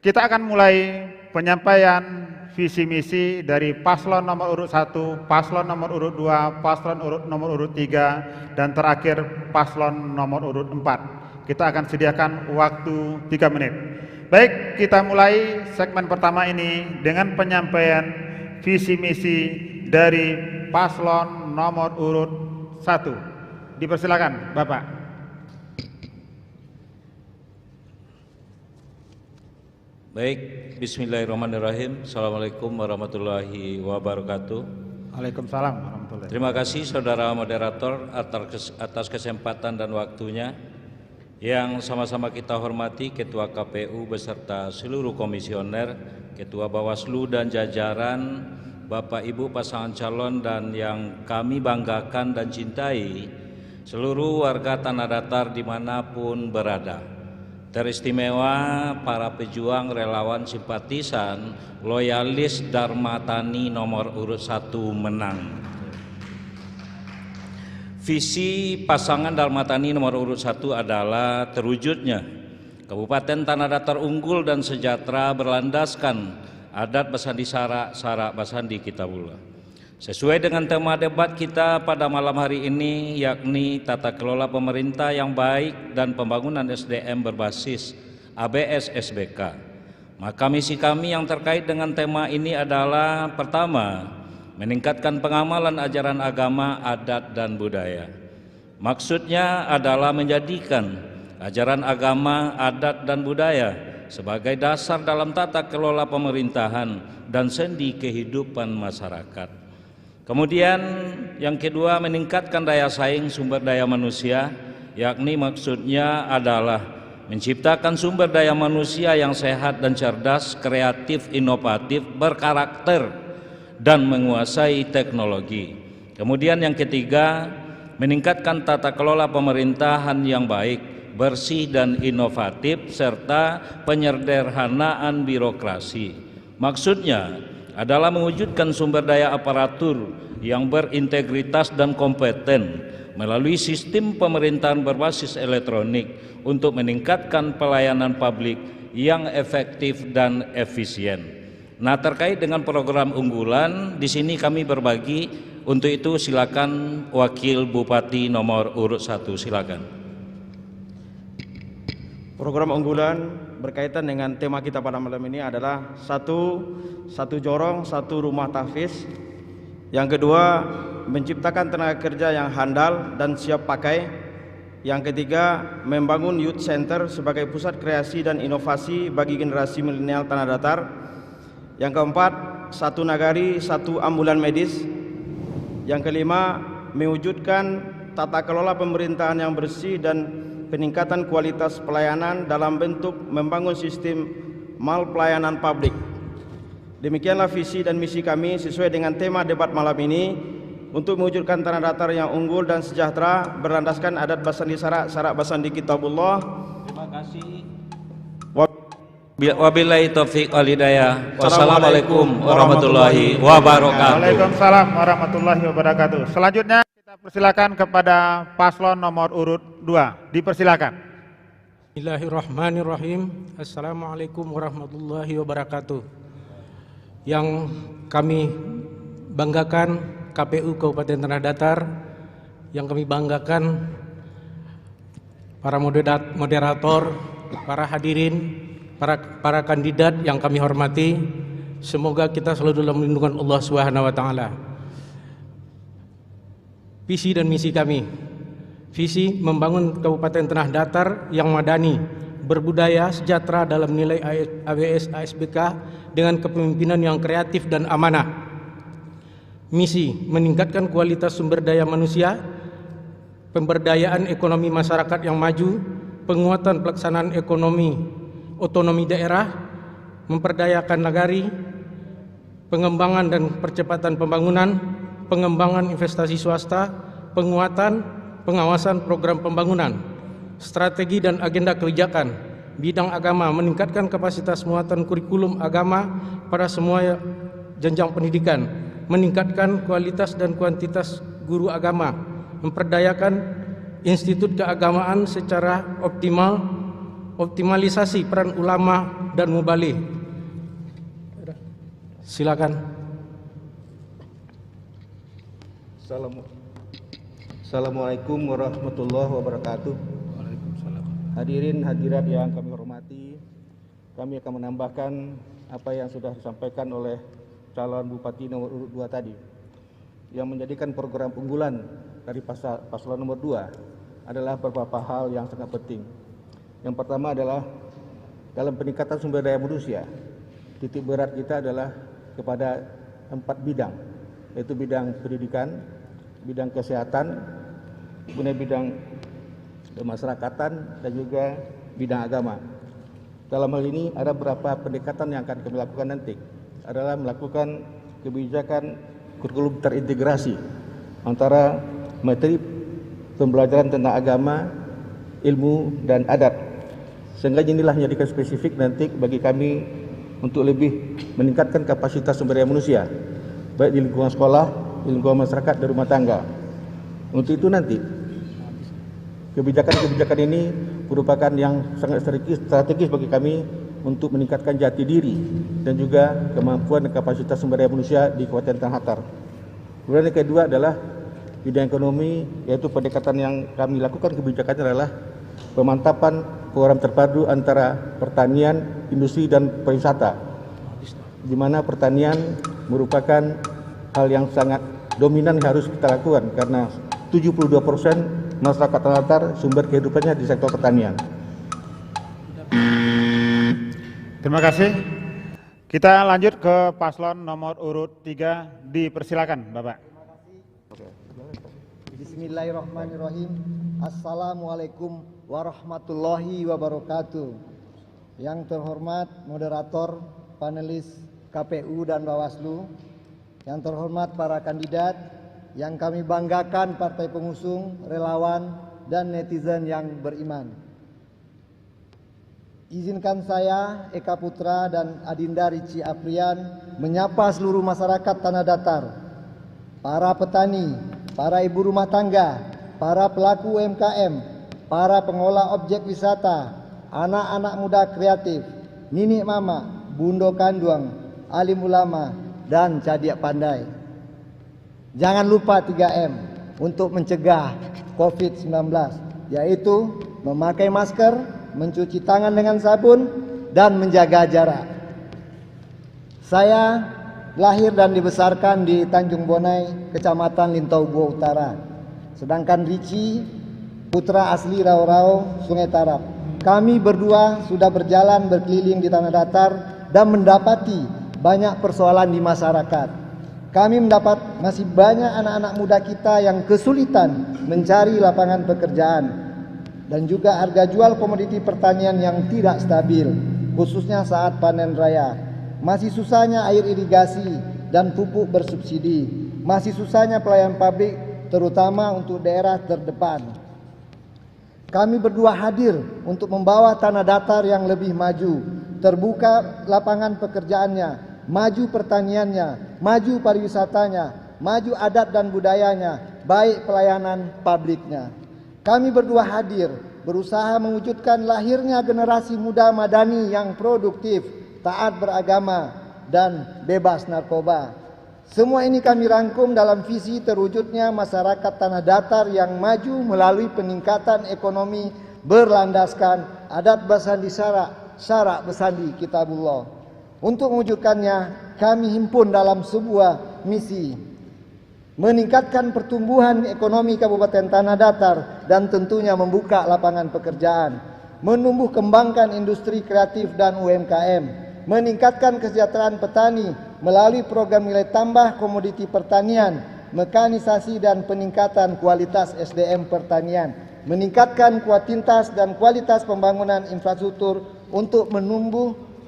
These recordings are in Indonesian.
Kita akan mulai penyampaian visi misi dari paslon nomor urut 1, paslon nomor urut 2, paslon nomor urut 3, dan terakhir paslon nomor urut 4. Kita akan sediakan waktu 3 menit. Baik, kita mulai segmen pertama ini dengan penyampaian visi misi dari paslon nomor urut 1. Dipersilakan, Bapak. Baik, bismillahirrahmanirrahim. Assalamualaikum warahmatullahi wabarakatuh. Waalaikumsalam warahmatullahi. Terima kasih saudara moderator atas kesempatan dan waktunya. Yang sama-sama kita hormati Ketua KPU beserta seluruh komisioner, Ketua Bawaslu dan jajaran, Bapak Ibu pasangan calon, dan yang kami banggakan dan cintai, seluruh warga Tanah Datar dimanapun berada. Teristimewa para pejuang, relawan, simpatisan, loyalis Dharma Tani nomor urut 1 menang. Visi pasangan Dharma Tani nomor urut 1 adalah terwujudnya Kabupaten Tanah Datar unggul dan sejahtera berlandaskan adat Basandi Sarak, Sarak Basandi Kitabullah. Sesuai dengan tema debat kita pada malam hari ini, yakni tata kelola pemerintah yang baik dan pembangunan SDM berbasis ABS SBK. Maka misi kami yang terkait dengan tema ini adalah: pertama, meningkatkan pengamalan ajaran agama, adat, dan budaya. Maksudnya adalah menjadikan ajaran agama, adat, dan budaya sebagai dasar dalam tata kelola pemerintahan dan sendi kehidupan masyarakat. Kemudian yang kedua, meningkatkan daya saing sumber daya manusia, yakni maksudnya adalah menciptakan sumber daya manusia yang sehat dan cerdas, kreatif, inovatif, berkarakter, dan menguasai teknologi. Kemudian yang ketiga, meningkatkan tata kelola pemerintahan yang baik, bersih dan inovatif, serta penyederhanaan birokrasi. Maksudnya adalah mewujudkan sumber daya aparatur yang berintegritas dan kompeten melalui sistem pemerintahan berbasis elektronik untuk meningkatkan pelayanan publik yang efektif dan efisien. Nah, terkait dengan program unggulan, di sini kami berbagi. Untuk itu silakan Wakil Bupati nomor urut 1, silakan. Program unggulan berkaitan dengan tema kita pada malam ini adalah satu jorong, satu rumah tahfiz. Yang kedua, menciptakan tenaga kerja yang handal dan siap pakai. Yang ketiga, membangun youth center sebagai pusat kreasi dan inovasi bagi generasi milenial Tanah Datar. Yang keempat, satu nagari, satu ambulan medis. Yang kelima, mewujudkan tata kelola pemerintahan yang bersih dan peningkatan kualitas pelayanan dalam bentuk membangun sistem mal pelayanan publik. Demikianlah visi dan misi kami sesuai dengan tema debat malam ini untuk mewujudkan Tanah Datar yang unggul dan sejahtera berlandaskan adat Basandi Sarak, Sarak Basandi Kitabullah. Terima kasih. Wabillahi taufiq wal hidayah. Wassalamualaikum warahmatullahi wabarakatuh. Waalaikumsalam warahmatullahi wabarakatuh. Selanjutnya kita persilakan kepada paslon nomor urut 2. Dipersilakan. Bismillahirrahmanirrahim. Assalamualaikum warahmatullahi wabarakatuh. Yang kami banggakan KPU Kabupaten Tanah Datar, yang kami banggakan para moderator, para hadirin, para kandidat yang kami hormati. Semoga kita selalu dalam lindungan Allah Subhanahu wa taala. Visi dan misi kami. Visi membangun Kabupaten Tanah Datar yang madani, berbudaya, sejahtera dalam nilai ABS ASBK dengan kepemimpinan yang kreatif dan amanah. Misi meningkatkan kualitas sumber daya manusia, pemberdayaan ekonomi masyarakat yang maju, penguatan pelaksanaan ekonomi otonomi daerah, memperdayakan nagari, pengembangan dan percepatan pembangunan, pengembangan investasi swasta, penguatan pengawasan program pembangunan, strategi dan agenda kebijakan bidang agama, meningkatkan kapasitas muatan kurikulum agama pada semua jenjang pendidikan, meningkatkan kualitas dan kuantitas guru agama, memperdayakan institut keagamaan secara optimal, optimalisasi peran ulama dan mubalik. Silakan. Assalamualaikum warahmatullahi wabarakatuh. Hadirin hadirat yang kami hormati, kami akan menambahkan apa yang sudah disampaikan oleh calon bupati nomor urut 2 tadi, yang menjadikan program unggulan dari paslon nomor 2 adalah beberapa hal yang sangat penting. Yang pertama adalah dalam peningkatan sumber daya manusia, titik berat kita adalah kepada 4 bidang, yaitu bidang pendidikan, bidang kesehatan, kemudian bidang kemasyarakatan, dan juga bidang agama. Dalam hal ini ada beberapa pendekatan yang akan kami lakukan nanti, adalah melakukan kebijakan kurikulum terintegrasi antara materi pembelajaran tentang agama, ilmu, dan adat, sehingga inilah menjadikan spesifik nanti bagi kami untuk lebih meningkatkan kapasitas sumber daya manusia, baik di lingkungan sekolah, di lingkungan masyarakat, dan rumah tangga. Untuk itu nanti kebijakan-kebijakan ini merupakan yang sangat strategis bagi kami untuk meningkatkan jati diri dan juga kemampuan dan kapasitas sumber daya manusia di Kabupaten Tanah Datar. Kemudian yang kedua adalah bidang ekonomi, yaitu pendekatan yang kami lakukan kebijakannya adalah pemantapan program terpadu antara pertanian, industri, dan pariwisata, di mana pertanian merupakan hal yang sangat dominan yang harus kita lakukan karena 72% masyarakat Tanah Datar sumber kehidupannya di sektor pertanian. Terima kasih. Kita lanjut ke paslon nomor urut 3. Dipersilakan, Bapak. Bismillahirrahmanirrahim. Assalamualaikum warahmatullahi wabarakatuh. Yang terhormat moderator, panelis KPU dan Bawaslu, yang terhormat para kandidat, yang kami banggakan partai pengusung, relawan, dan netizen yang beriman. Izinkan saya, Eka Putra dan Adinda Rici Afrian, menyapa seluruh masyarakat Tanah Datar, para petani, para ibu rumah tangga, para pelaku UMKM, para pengolah objek wisata, anak-anak muda kreatif, ninik mama, bundo kanduang, alim ulama, dan cadiak pandai. Jangan lupa 3M untuk mencegah COVID-19, yaitu memakai masker, mencuci tangan dengan sabun, dan menjaga jarak. Saya lahir dan dibesarkan di Tanjung Bonai, Kecamatan Lintaubo Utara. Sedangkan Rici, putra asli Rau-Rau, Sungai Tarap. Kami berdua sudah berjalan berkeliling di Tanah Datar dan mendapati banyak persoalan di masyarakat. Kami mendapat masih banyak anak-anak muda kita yang kesulitan mencari lapangan pekerjaan, dan juga harga jual komoditi pertanian yang tidak stabil, khususnya saat panen raya. Masih susahnya air irigasi dan pupuk bersubsidi, masih susahnya pelayanan pabrik, terutama untuk daerah terdepan. Kami berdua hadir untuk membawa Tanah Datar yang lebih maju, terbuka lapangan pekerjaannya, maju pertaniannya, maju pariwisatanya, maju adat dan budayanya, baik pelayanan publiknya. Kami berdua hadir berusaha mewujudkan lahirnya generasi muda madani yang produktif, taat beragama, dan bebas narkoba. Semua ini kami rangkum dalam visi terwujudnya masyarakat Tanah Datar yang maju melalui peningkatan ekonomi berlandaskan adat bersandi syarak bersandi kitabullah. Untuk mewujudkannya, kami himpun dalam sebuah misi, meningkatkan pertumbuhan ekonomi Kabupaten Tanah Datar dan tentunya membuka lapangan pekerjaan, menumbuh kembangkan industri kreatif dan UMKM, meningkatkan kesejahteraan petani melalui program nilai tambah komoditi pertanian, mekanisasi dan peningkatan kualitas SDM pertanian, meningkatkan kuantitas dan kualitas pembangunan infrastruktur untuk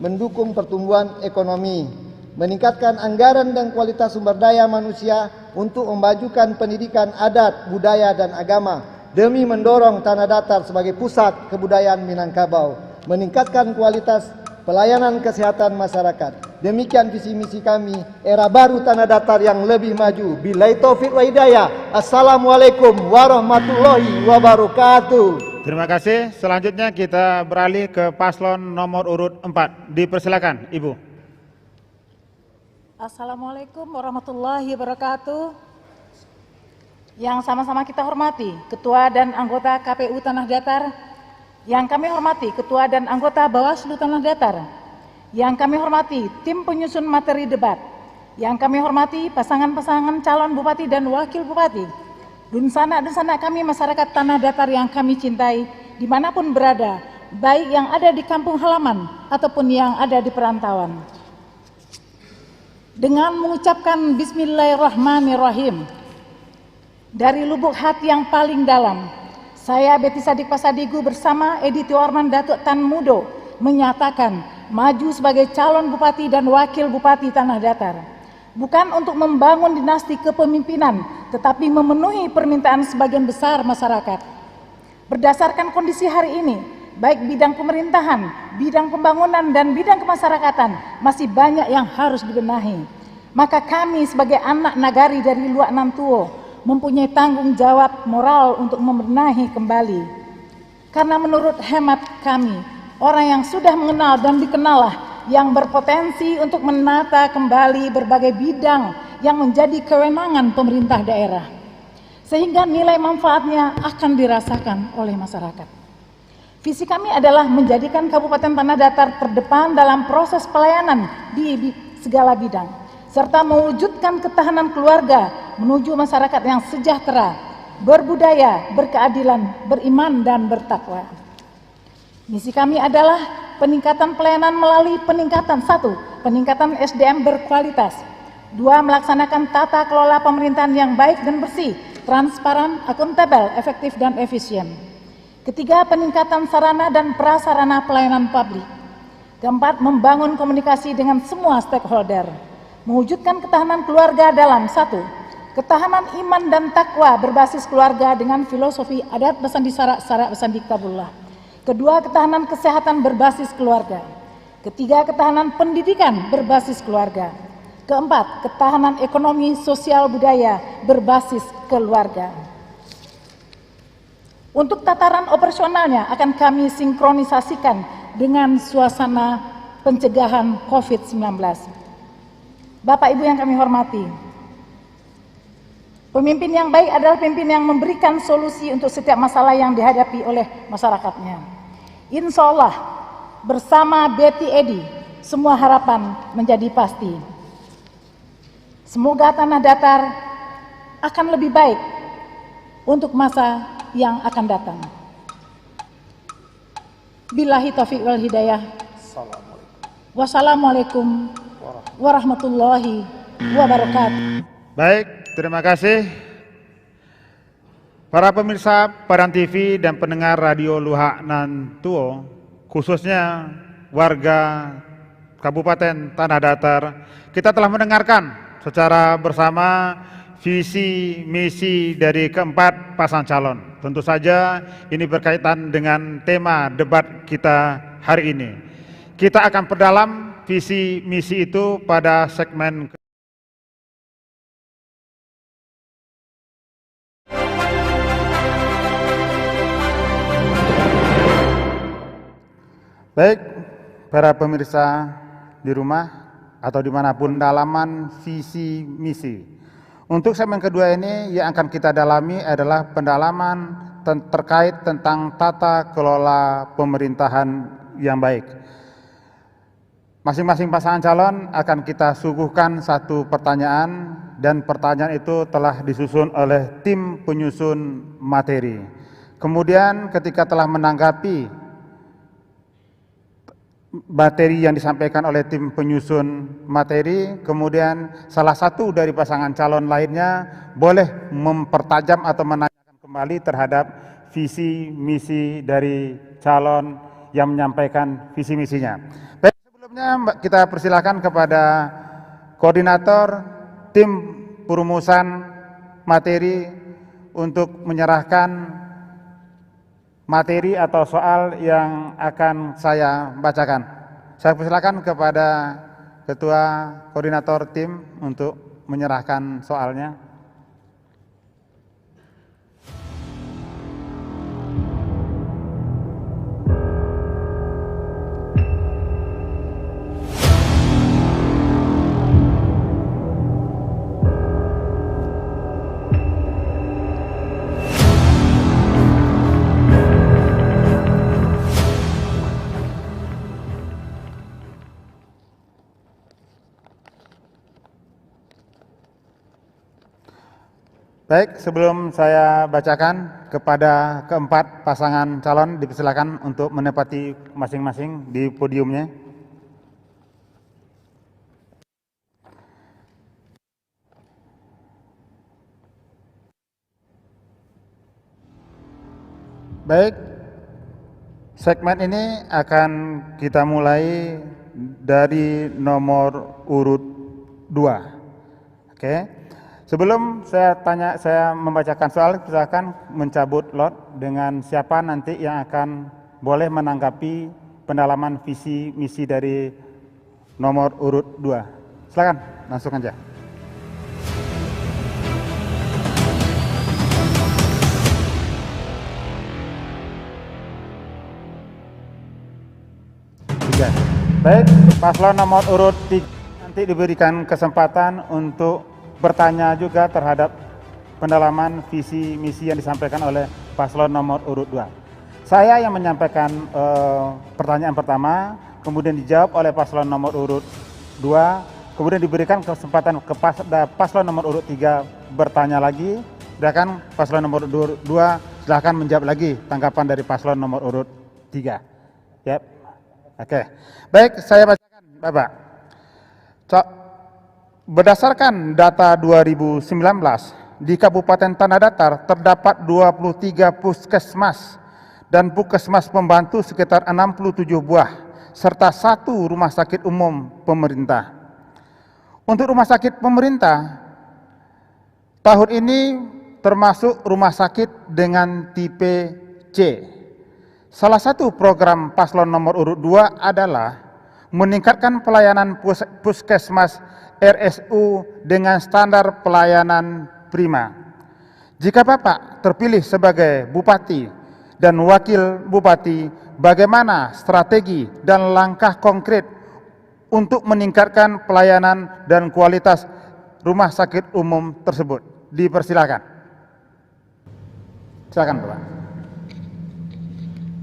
mendukung pertumbuhan ekonomi, meningkatkan anggaran dan kualitas sumber daya manusia untuk memajukan pendidikan adat, budaya, dan agama demi mendorong Tanah Datar sebagai pusat kebudayaan Minangkabau, meningkatkan kualitas pelayanan kesehatan masyarakat. Demikian visi misi kami, era baru Tanah Datar yang lebih maju. Billahi taufiq wa hidayah. Assalamualaikum warahmatullahi wabarakatuh. Terima kasih. Selanjutnya kita beralih ke paslon nomor urut 4. Dipersilakan, Ibu. Assalamualaikum warahmatullahi wabarakatuh. Yang sama-sama kita hormati Ketua dan anggota KPU Tanah Datar, yang kami hormati Ketua dan anggota Bawaslu Tanah Datar, yang kami hormati tim penyusun materi debat, yang kami hormati pasangan-pasangan calon bupati dan wakil bupati, dan sanak kami masyarakat Tanah Datar yang kami cintai dimanapun berada, baik yang ada di kampung halaman ataupun yang ada di perantauan. Dengan mengucapkan Bismillahirrahmanirrahim, dari lubuk hati yang paling dalam, saya Betty Sadik Pasadigu bersama Edi Tiorman Datuk Tan Mudo menyatakan maju sebagai calon bupati dan wakil bupati Tanah Datar. Bukan untuk membangun dinasti kepemimpinan, tetapi memenuhi permintaan sebagian besar masyarakat. Berdasarkan kondisi hari ini, baik bidang pemerintahan, bidang pembangunan, dan bidang kemasyarakatan masih banyak yang harus dibenahi. Maka kami sebagai anak nagari dari Luak Nantuo mempunyai tanggung jawab moral untuk membenahi kembali. Karena menurut hemat kami, orang yang sudah mengenal dan dikenallah yang berpotensi untuk menata kembali berbagai bidang yang menjadi kewenangan pemerintah daerah, sehingga nilai manfaatnya akan dirasakan oleh masyarakat. Visi kami adalah menjadikan Kabupaten Tanah Datar terdepan dalam proses pelayanan di segala bidang, serta mewujudkan ketahanan keluarga menuju masyarakat yang sejahtera, berbudaya, berkeadilan, beriman, dan bertakwa. Misi kami adalah peningkatan pelayanan melalui peningkatan 1. Peningkatan SDM berkualitas. 2. Melaksanakan tata kelola pemerintahan yang baik dan bersih, transparan, akuntabel, efektif, dan efisien. 3. Peningkatan sarana dan prasarana pelayanan publik. 4. Membangun komunikasi dengan semua stakeholder. Mewujudkan ketahanan keluarga dalam 1. Ketahanan iman dan takwa berbasis keluarga dengan filosofi adat Basandi Sarak, Sarak Basandi Kabullah. 2. Ketahanan kesehatan berbasis keluarga. 3. Ketahanan pendidikan berbasis keluarga. 4. Ketahanan ekonomi sosial budaya berbasis keluarga. Untuk tataran operasionalnya akan kami sinkronisasikan dengan suasana pencegahan COVID-19. Bapak Ibu yang kami hormati, pemimpin yang baik adalah pemimpin yang memberikan solusi untuk setiap masalah yang dihadapi oleh masyarakatnya. Insya Allah, bersama Betty Edi, semua harapan menjadi pasti. Semoga Tanah Datar akan lebih baik untuk masa yang akan datang. Billahi taufiq wal hidayah. Wassalamualaikum warahmatullahi wabarakatuh. Baik, terima kasih. Para pemirsa Padang TV dan pendengar Radio Luhak Nantuo, khususnya warga Kabupaten Tanah Datar, kita telah mendengarkan secara bersama visi misi dari keempat pasang calon. Tentu saja ini berkaitan dengan tema debat kita hari ini. Kita akan perdalam visi misi itu pada segmen baik, para pemirsa di rumah atau dimanapun dalaman visi misi. Untuk segmen kedua ini yang akan kita dalami adalah pendalaman terkait tentang tata kelola pemerintahan yang baik. Masing-masing pasangan calon akan kita suguhkan satu pertanyaan dan pertanyaan itu telah disusun oleh tim penyusun materi. Kemudian ketika telah menanggapi materi yang disampaikan oleh tim penyusun materi, kemudian salah satu dari pasangan calon lainnya boleh mempertajam atau menanyakan kembali terhadap visi misi dari calon yang menyampaikan visi misinya. Baik, sebelumnya kita persilakan kepada koordinator tim perumusan materi untuk menyerahkan materi atau soal yang akan saya bacakan. Saya persilakan kepada Ketua Koordinator Tim untuk menyerahkan soalnya. Baik, sebelum saya bacakan kepada keempat pasangan calon, dipersilakan untuk menempati masing-masing di podiumnya. Baik, segmen ini akan kita mulai dari nomor urut 2. Oke. Sebelum saya membacakan soal, silakan mencabut lot dengan siapa nanti yang akan boleh menanggapi pendalaman visi misi dari nomor urut 2. Silakan, langsung aja. Baik, paslon nomor urut 3 nanti diberikan kesempatan untuk bertanya juga terhadap pendalaman visi misi yang disampaikan oleh paslon nomor urut 2. Saya yang menyampaikan pertanyaan pertama, kemudian dijawab oleh paslon nomor urut 2, kemudian diberikan kesempatan kepada paslon nomor urut 3 bertanya lagi, sedangkan paslon nomor urut 2 silahkan menjawab lagi tanggapan dari paslon nomor urut 3. Yep. Oke. Baik, saya bacakan, Bapak. Berdasarkan data 2019, di Kabupaten Tanah Datar terdapat 23 puskesmas dan puskesmas pembantu sekitar 67 buah, serta 1 rumah sakit umum pemerintah. Untuk rumah sakit pemerintah, tahun ini termasuk rumah sakit dengan tipe C. Salah satu program paslon nomor urut 2 adalah meningkatkan pelayanan puskesmas RSU dengan standar pelayanan prima. Jika Bapak terpilih sebagai Bupati dan Wakil Bupati, bagaimana strategi dan langkah konkret untuk meningkatkan pelayanan dan kualitas rumah sakit umum tersebut? Dipersilakan. Silakan, Bapak.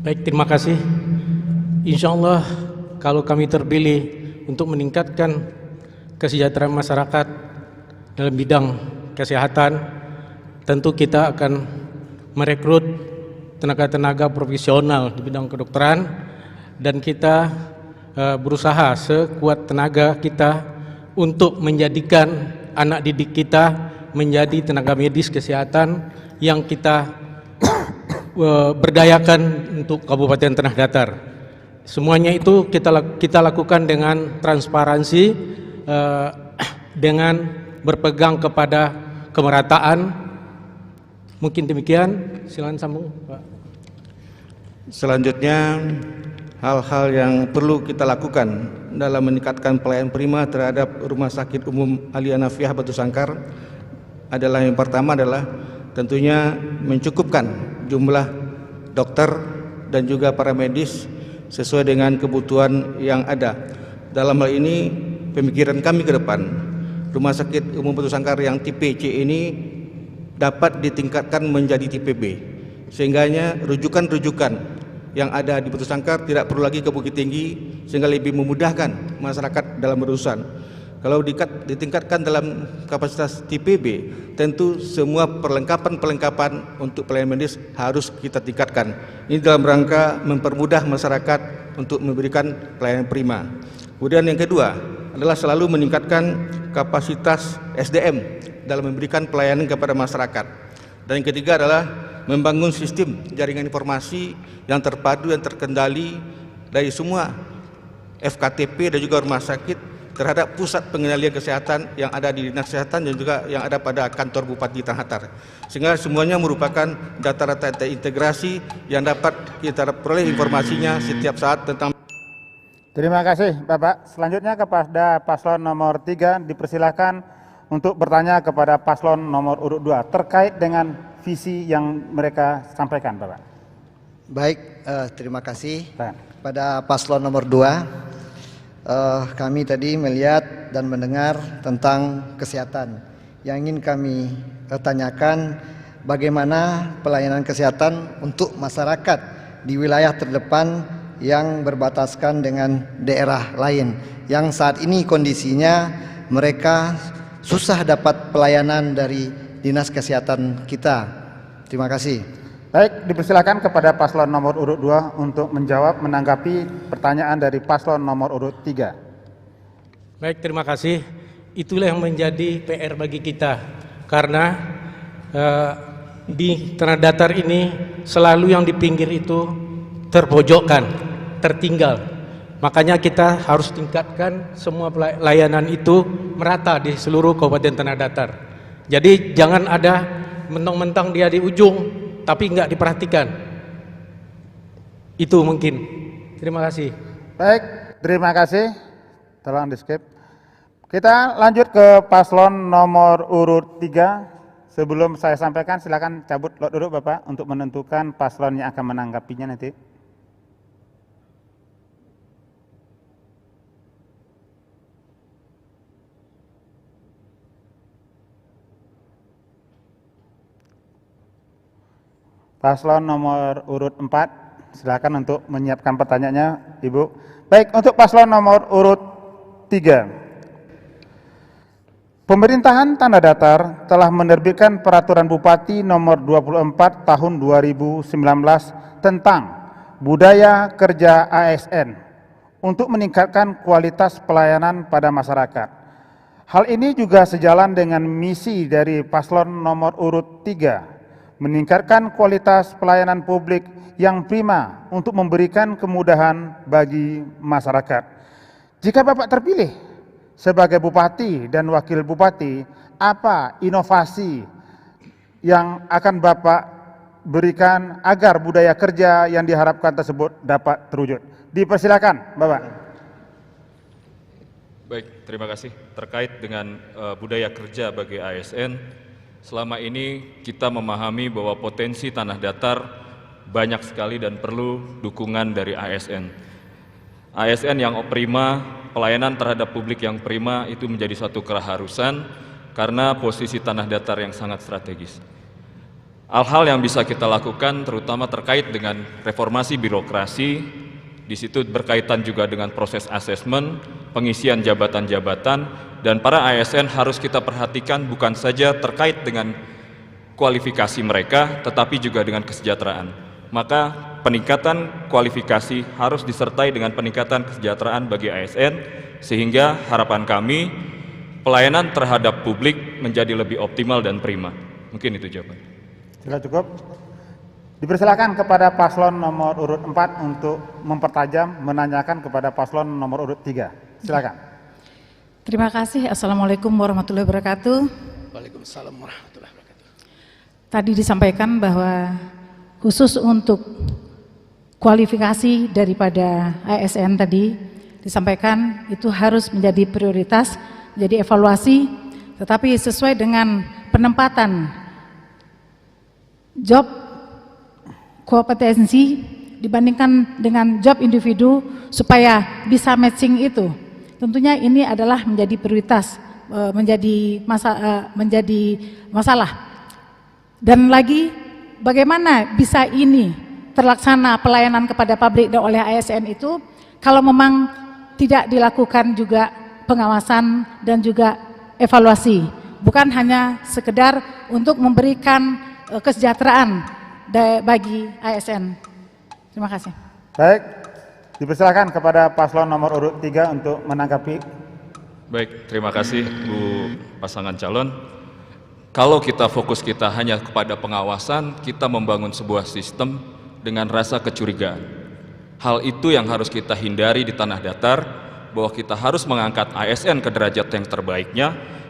Baik, terima kasih. Insya Allah kalau kami terpilih untuk meningkatkan kesejahteraan masyarakat dalam bidang kesehatan, tentu kita akan merekrut tenaga-tenaga profesional di bidang kedokteran, dan kita berusaha sekuat tenaga kita untuk menjadikan anak didik kita menjadi tenaga medis kesehatan yang kita berdayakan untuk Kabupaten Tanah Datar. Semuanya itu kita lakukan dengan transparansi, dengan berpegang kepada kemerataan. Mungkin demikian, silakan sambung, Pak. Selanjutnya, hal-hal yang perlu kita lakukan dalam meningkatkan pelayanan prima terhadap Rumah Sakit Umum Ali Hanafiah Batu Sangkar adalah, yang pertama adalah tentunya mencukupkan jumlah dokter dan juga para medis sesuai dengan kebutuhan yang ada. Dalam hal ini, pemikiran kami ke depan, Rumah Sakit Umum Batu Sangkar yang tipe C ini dapat ditingkatkan menjadi tipe B, sehingganya rujukan-rujukan yang ada di Batu Sangkar tidak perlu lagi ke Bukit Tinggi, sehingga lebih memudahkan masyarakat dalam berurusan. Kalau ditingkatkan dalam kapasitas tipe B, tentu semua perlengkapan untuk pelayanan medis harus kita tingkatkan. Ini dalam rangka mempermudah masyarakat untuk memberikan pelayanan prima. Kemudian yang kedua adalah selalu meningkatkan kapasitas SDM dalam memberikan pelayanan kepada masyarakat. Dan yang ketiga adalah membangun sistem jaringan informasi yang terpadu dan terkendali dari semua FKTP dan juga rumah sakit terhadap pusat pengendalian kesehatan yang ada di Dinas Kesehatan dan juga yang ada pada kantor Bupati Tanah Datar, sehingga semuanya merupakan data-data terintegrasi yang dapat kita peroleh informasinya setiap saat tentang. Terima kasih, Bapak. Selanjutnya kepada paslon nomor 3, dipersilakan untuk bertanya kepada paslon nomor urut 2 terkait dengan visi yang mereka sampaikan, Bapak. Baik, terima kasih pada paslon nomor 2. Kami tadi melihat dan mendengar tentang kesehatan. Yang ingin kami tanyakan, bagaimana pelayanan kesehatan untuk masyarakat di wilayah terdepan yang berbataskan dengan daerah lain, yang saat ini kondisinya mereka susah dapat pelayanan dari Dinas Kesehatan kita. Terima kasih. Baik, dipersilakan kepada paslon nomor urut 2 untuk menjawab menanggapi pertanyaan dari paslon nomor urut 3. Baik, terima kasih. Itulah yang menjadi PR bagi kita, karena di tanah datar ini selalu yang di pinggir itu terpojokkan, tertinggal. Makanya kita harus tingkatkan semua layanan itu merata di seluruh Kabupaten Tanah Datar. Jadi jangan ada mentang-mentang dia di ujung tapi nggak diperhatikan. Itu mungkin. Terima kasih. Baik, terima kasih. Tolong di skip. Kita lanjut ke paslon nomor urut 3. Sebelum saya sampaikan, silakan cabut lot duduk Bapak untuk menentukan paslon yang akan menanggapinya nanti. Paslon nomor urut 4, silakan untuk menyiapkan pertanyaannya, Ibu. Baik, untuk paslon nomor urut 3. Pemerintahan Tanah Datar telah menerbitkan Peraturan Bupati nomor 24 tahun 2019 tentang budaya kerja ASN untuk meningkatkan kualitas pelayanan pada masyarakat. Hal ini juga sejalan dengan misi dari paslon nomor urut 3, meningkatkan kualitas pelayanan publik yang prima untuk memberikan kemudahan bagi masyarakat. Jika Bapak terpilih sebagai Bupati dan Wakil Bupati, apa inovasi yang akan Bapak berikan agar budaya kerja yang diharapkan tersebut dapat terwujud? Dipersilakan, Bapak. Baik, terima kasih. Terkait dengan budaya kerja bagi ASN, selama ini kita memahami bahwa potensi tanah datar banyak sekali dan perlu dukungan dari ASN. ASN yang prima, pelayanan terhadap publik yang prima itu menjadi suatu keharusan karena posisi tanah datar yang sangat strategis. Hal-hal yang bisa kita lakukan terutama terkait dengan reformasi birokrasi, di situ berkaitan juga dengan proses asesmen, pengisian jabatan-jabatan, dan para ASN harus kita perhatikan bukan saja terkait dengan kualifikasi mereka, tetapi juga dengan kesejahteraan. Maka peningkatan kualifikasi harus disertai dengan peningkatan kesejahteraan bagi ASN, sehingga harapan kami pelayanan terhadap publik menjadi lebih optimal dan prima. Mungkin itu jawabannya. Sudah cukup. Dipersilakan kepada paslon nomor urut 4 untuk mempertajam, menanyakan kepada paslon nomor urut 3. Silakan. Terima kasih. Assalamualaikum warahmatullahi wabarakatuh. Waalaikumsalam warahmatullahi wabarakatuh. Tadi disampaikan bahwa khusus untuk kualifikasi daripada ASN tadi disampaikan itu harus menjadi prioritas, jadi evaluasi, tetapi sesuai dengan penempatan job kompetensi dibandingkan dengan job individu supaya bisa matching itu. Tentunya ini adalah menjadi prioritas, menjadi masalah. Dan lagi bagaimana bisa ini terlaksana pelayanan kepada publik dan oleh ASN itu kalau memang tidak dilakukan juga pengawasan dan juga evaluasi, bukan hanya sekedar untuk memberikan kesejahteraan bagi ASN. Terima kasih. Baik, dipersilakan kepada paslon nomor urut 3 untuk menanggapi. Baik, terima kasih Bu pasangan calon. Kalau kita fokus kita hanya kepada pengawasan, kita membangun sebuah sistem dengan rasa kecurigaan. Hal itu yang harus kita hindari di tanah datar, bahwa kita harus mengangkat ASN ke derajat yang terbaiknya,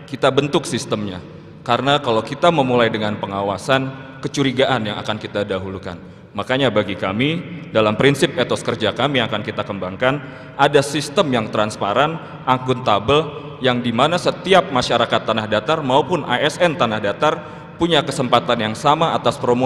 kita bentuk sistemnya. Karena kalau kita memulai dengan pengawasan, kecurigaan yang akan kita dahulukan. Makanya bagi kami, dalam prinsip etos kerja kami yang akan kita kembangkan, ada sistem yang transparan, akuntabel, yang dimana setiap masyarakat tanah datar maupun ASN tanah datar punya kesempatan yang sama atas promosi